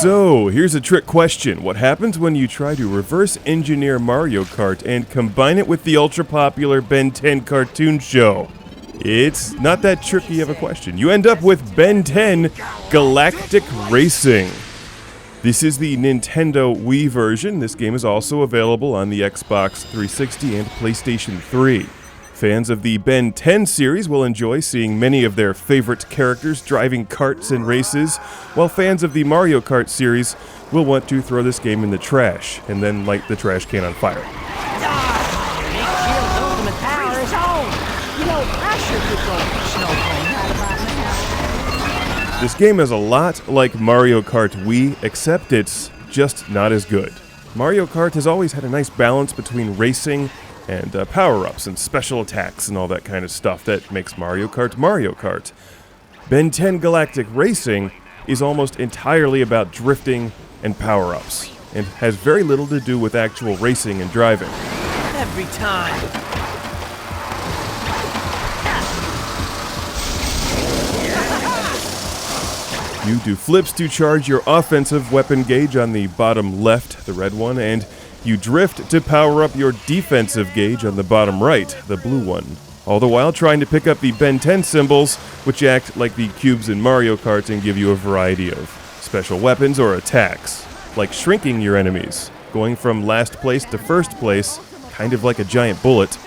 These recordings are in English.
So, here's a trick question. What happens when you try to reverse engineer Mario Kart and combine it with the ultra-popular Ben 10 cartoon show? It's not that tricky of a question. You end up with Ben 10 Galactic Racing. This is the Nintendo Wii version. This game is also available on the Xbox 360 and PlayStation 3. Fans of the Ben 10 series will enjoy seeing many of their favorite characters driving karts and races, while fans of the Mario Kart series will want to throw this game in the trash and then light the trash can on fire. This game is a lot like Mario Kart Wii, except it's just not as good. Mario Kart has always had a nice balance between racing and power-ups and special attacks and all that kind of stuff that makes Mario Kart Mario Kart. Ben 10 Galactic Racing is almost entirely about drifting and power-ups, and has very little to do with actual racing and driving. Every time. You do flips to charge your offensive weapon gauge on the bottom left, the red one, and you drift to power up your defensive gauge on the bottom right, the blue one. All the while trying to pick up the Ben 10 symbols, which act like the cubes in Mario Kart and give you a variety of special weapons or attacks, like shrinking your enemies, going from last place to first place, kind of like a giant bullet,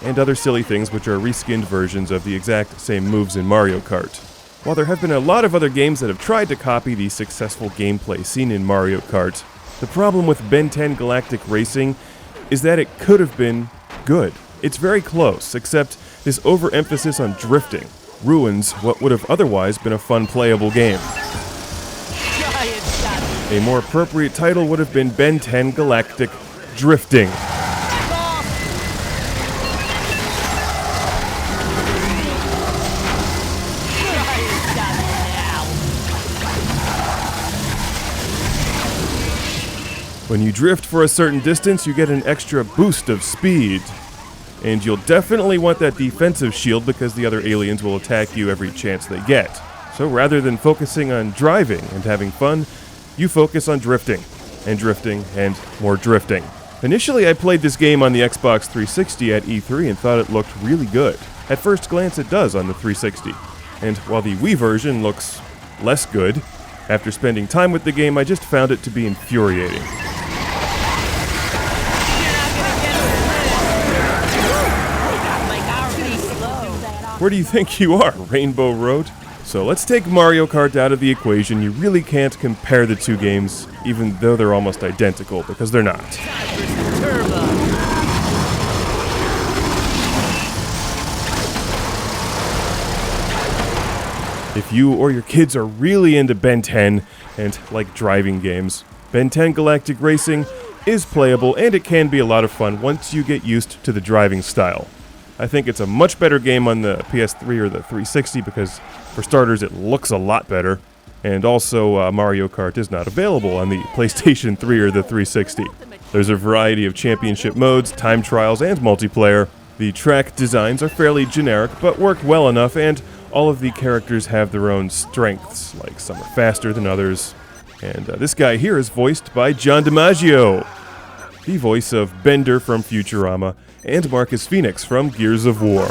and other silly things which are reskinned versions of the exact same moves in Mario Kart. While there have been a lot of other games that have tried to copy the successful gameplay seen in Mario Kart, the problem with Ben 10 Galactic Racing is that it could have been good. It's very close, except this overemphasis on drifting ruins what would have otherwise been a fun playable game. A more appropriate title would have been Ben 10 Galactic Drifting. When you drift for a certain distance, you get an extra boost of speed. And you'll definitely want that defensive shield because the other aliens will attack you every chance they get. So rather than focusing on driving and having fun, you focus on drifting, and more drifting. Initially, I played this game on the Xbox 360 at E3 and thought it looked really good. At first glance, it does on the 360. And while the Wii version looks less good, after spending time with the game, I just found it to be infuriating. Where do you think you are, Rainbow Road? So let's take Mario Kart out of the equation. You really can't compare the two games, even though they're almost identical, because they're not. If you or your kids are really into Ben 10 and like driving games, Ben 10 Galactic Racing is playable and it can be a lot of fun once you get used to the driving style. I think it's a much better game on the PS3 or the 360 because, for starters, it looks a lot better. And also, Mario Kart is not available on the PlayStation 3 or the 360. There's a variety of championship modes, time trials, and multiplayer. The track designs are fairly generic, but work well enough, and all of the characters have their own strengths, like some are faster than others. And this guy here is voiced by John DiMaggio, the voice of Bender from Futurama, and Marcus Phoenix from Gears of War.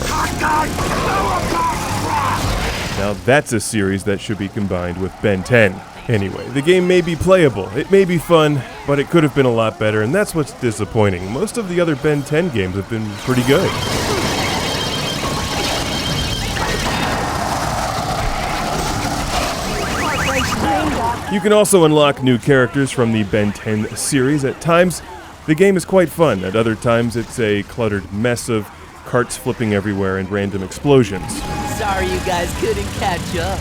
Now that's a series that should be combined with Ben 10. Anyway, the game may be playable, it may be fun, but it could have been a lot better, and that's what's disappointing. Most of the other Ben 10 games have been pretty good. You can also unlock new characters from the Ben 10 series. At times, the game is quite fun. At other times, it's a cluttered mess of carts flipping everywhere and random explosions. Sorry you guys couldn't catch up.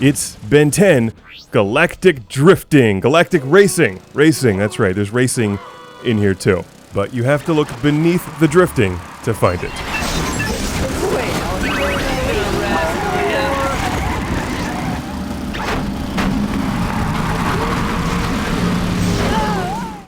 It's Ben 10 Galactic Drifting. Galactic Racing. Racing, that's right. There's racing in here too. But you have to look beneath the drifting to find it.